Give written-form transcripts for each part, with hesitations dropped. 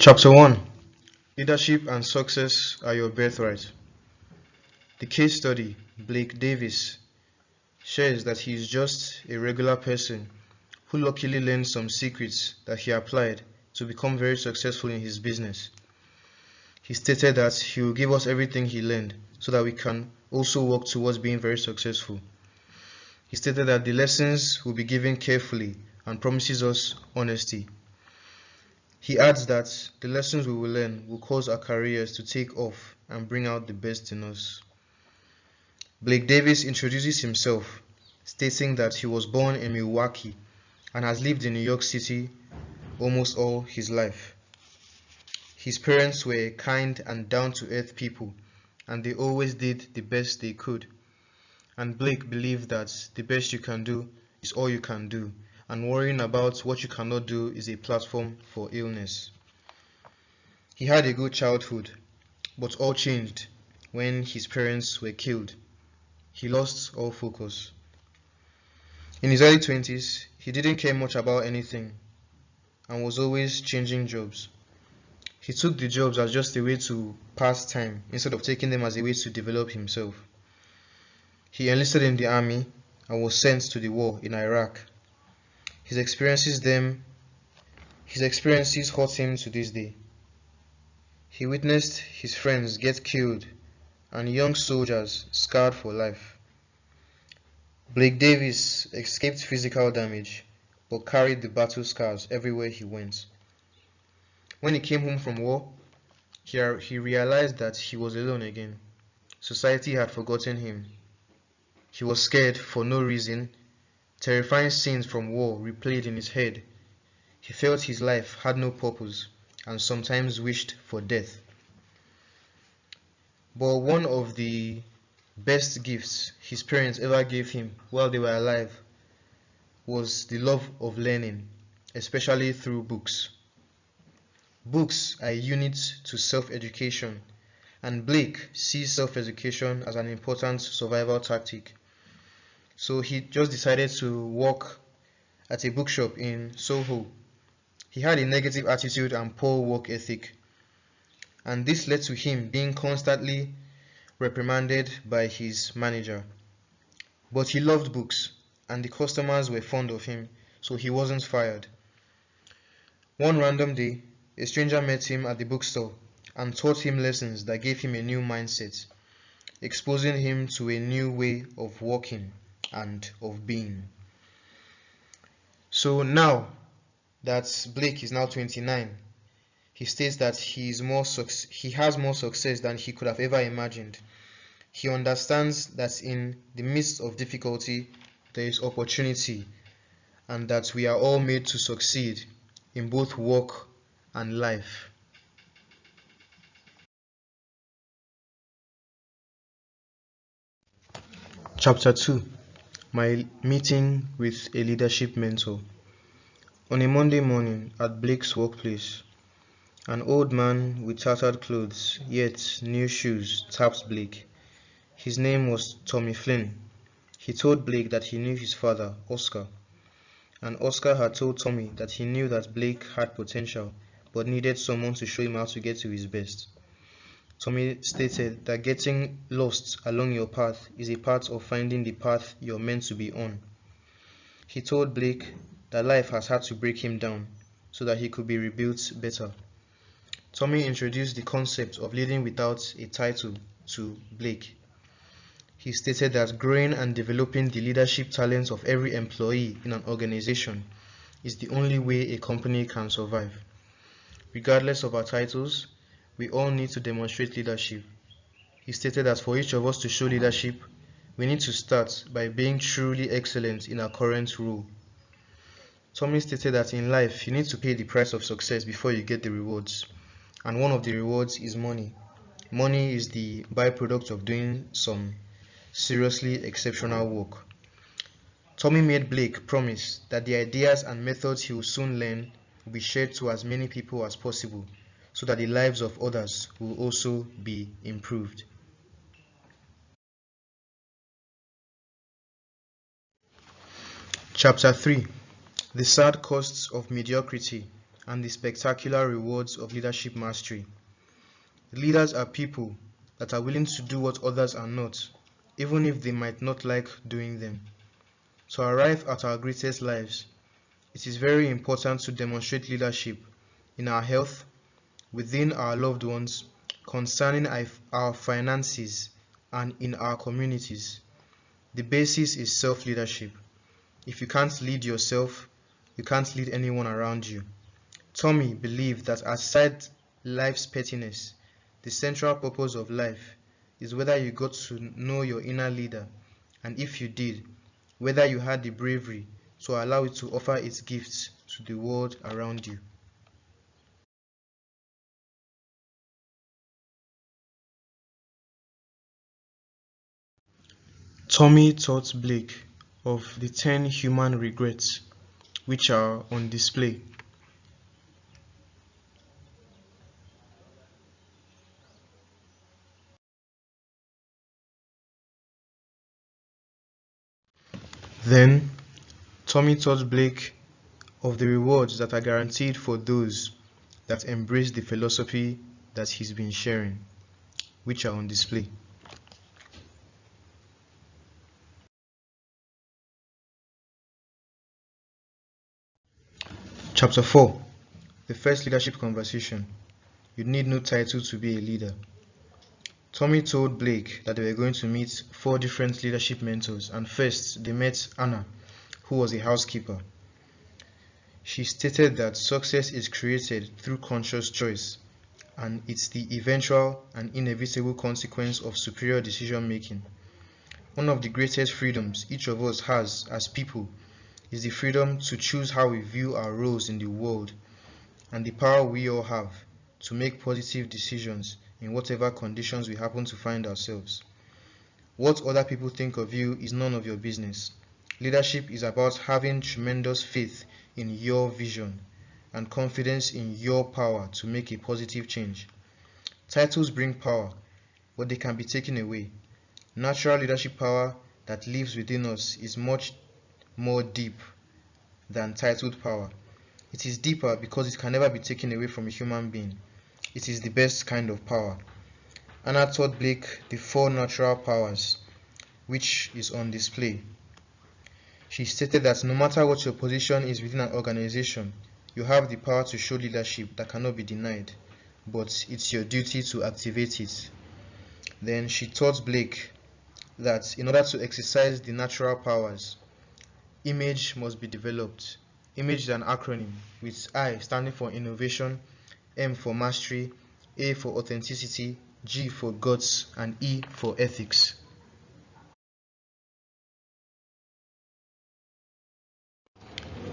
Chapter 1. Leadership and Success Are Your Birthright. The case study, Blake Davis, shares that he is just a regular person who luckily learned some secrets that he applied to become very successful in his business. He stated that he will give us everything he learned so that we can also work towards being very successful. He stated that the lessons will be given carefully and promises us honesty. He adds that the lessons we will learn will cause our careers to take off and bring out the best in us. Blake Davis introduces himself, stating that he was born in Milwaukee and has lived in New York City almost all his life. His parents were kind and down-to-earth people, and they always did the best they could. And Blake believed that the best you can do is all you can do, and worrying about what you cannot do is a platform for illness. He had a good childhood, but all changed when his parents were killed. He lost all focus. In his early 20s, he didn't care much about anything and was always changing jobs. He took the jobs as just a way to pass time instead of taking them as a way to develop himself. He enlisted in the army and was sent to the war in Iraq. His experiences hurt him to this day. He witnessed his friends get killed and young soldiers scarred for life. Blake Davis escaped physical damage but carried the battle scars everywhere he went. When he came home from war, he realized that he was alone again. Society had forgotten him. He was scared for no reason. Terrifying scenes from war replayed in his head. He felt his life had no purpose and sometimes wished for death. But one of the best gifts his parents ever gave him while they were alive was the love of learning, especially through books. Books are a unit to self-education, and Blake sees self-education as an important survival tactic. So he just decided to work at a bookshop in Soho. He had a negative attitude and poor work ethic, and this led to him being constantly reprimanded by his manager. But he loved books, and the customers were fond of him, so he wasn't fired. One random day, a stranger met him at the bookstore and taught him lessons that gave him a new mindset, exposing him to a new way of working and of being. So now that Blake is now 29, he states that he has more success than he could have ever imagined. He understands that in the midst of difficulty, there is opportunity, and that we are all made to succeed in both work and life. Chapter 2. My meeting with a leadership mentor. On a Monday morning at Blake's workplace, an old man with tattered clothes yet new shoes tapped Blake. His name was Tommy Flynn. He told Blake that he knew his father, Oscar, and Oscar had told Tommy that he knew that Blake had potential but needed someone to show him how to get to his best. Tommy stated that getting lost along your path is a part of finding the path you're meant to be on. He told Blake that life has had to break him down so that he could be rebuilt better. Tommy introduced the concept of leading without a title to Blake. He stated that growing and developing the leadership talents of every employee in an organization is the only way a company can survive. Regardless of our titles, we all need to demonstrate leadership. He stated that for each of us to show leadership, we need to start by being truly excellent in our current role. Tommy stated that in life, you need to pay the price of success before you get the rewards. And one of the rewards is money. Money is the byproduct of doing some seriously exceptional work. Tommy made Blake promise that the ideas and methods he will soon learn will be shared to as many people as possible so that the lives of others will also be improved. Chapter 3. The Sad Costs of Mediocrity and the spectacular rewards of leadership mastery. Leaders are people that are willing to do what others are not, even if they might not like doing them. To arrive at our greatest lives, it is very important to demonstrate leadership in our health, within our loved ones, concerning our finances, and in our communities. The basis is self-leadership. If you can't lead yourself, you can't lead anyone around you. Tommy believed that aside life's pettiness, the central purpose of life is whether you got to know your inner leader, and if you did, whether you had the bravery to allow it to offer its gifts to the world around you. Tommy taught Blake of the 10 human regrets which are on display. Then, Tommy taught Blake of the rewards that are guaranteed for those that embrace the philosophy that he's been sharing, which are on display. Chapter 4. The first leadership conversation. You need no title to be a leader. Tommy told Blake that they were going to meet 4 different leadership mentors, and first they met Anna, who was a housekeeper. She stated that success is created through conscious choice, and it's the eventual and inevitable consequence of superior decision making. One of the greatest freedoms each of us has as people is the freedom to choose how we view our roles in the world, and the power we all have to make positive decisions in whatever conditions we happen to find ourselves. What other people think of you is none of your business. Leadership is about having tremendous faith in your vision and confidence in your power to make a positive change. Titles bring power, but they can be taken away. Natural leadership power that lives within us is much more deep than titled power. It is deeper because it can never be taken away from a human being. It is the best kind of power. Anna taught Blake the 4 natural powers, which is on display. She stated that no matter what your position is within an organization, you have the power to show leadership that cannot be denied, but it's your duty to activate it. Then she taught Blake that in order to exercise the natural powers, image must be developed. Image is an acronym with I standing for innovation, M for mastery, A for authenticity, G for guts, and E for ethics.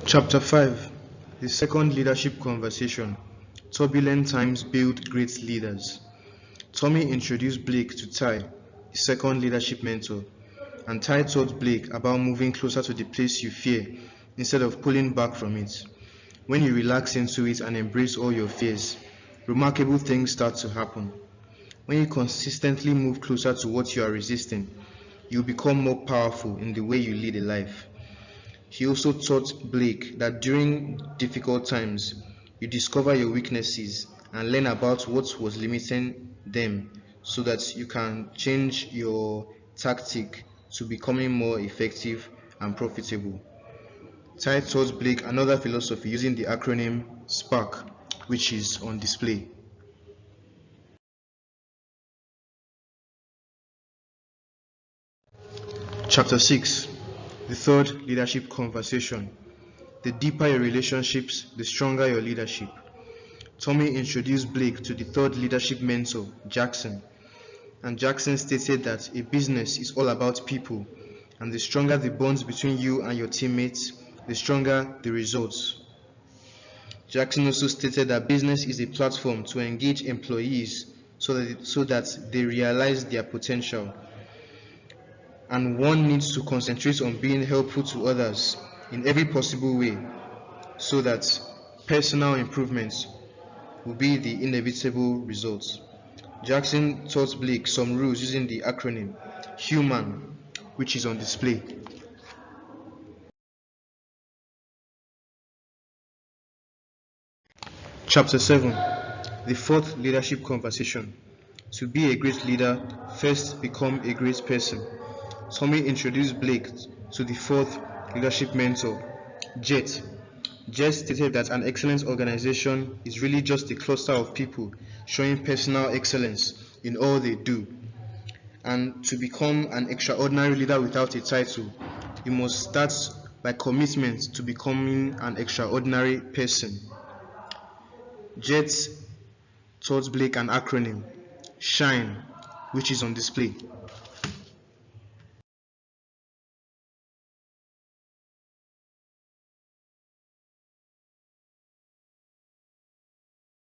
Chapter 5. The second leadership conversation. Turbulent times build great leaders. Tommy introduced Blake to Ty, the second leadership mentor, and Ty told Blake about moving closer to the place you fear instead of pulling back from it. When you relax into it and embrace all your fears, remarkable things start to happen. When you consistently move closer to what you are resisting, you become more powerful in the way you lead a life. He also taught Blake that during difficult times, you discover your weaknesses and learn about what was limiting them so that you can change your tactic to becoming more effective and profitable. Ty taught Blake another philosophy using the acronym SPARK, which is on display. Chapter 6. The third leadership conversation. The deeper your relationships, the stronger your leadership. Tommy introduced Blake to the third leadership mentor, Jackson, and Jackson stated that a business is all about people, and the stronger the bonds between you and your teammates, the stronger the results. Jackson also stated that business is a platform to engage employees so that they realize their potential, and one needs to concentrate on being helpful to others in every possible way so that personal improvements will be the inevitable results. Jackson taught Blake some rules using the acronym HUMAN, which is on display. Chapter 7. The fourth leadership conversation. To be a great leader, first become a great person. Tommy introduced Blake to the fourth leadership mentor, Jet. Jet stated that an excellent organization is really just a cluster of people showing personal excellence in all they do. And to become an extraordinary leader without a title, you must start by commitment to becoming an extraordinary person. Jet taught Blake an acronym, SHINE, which is on display.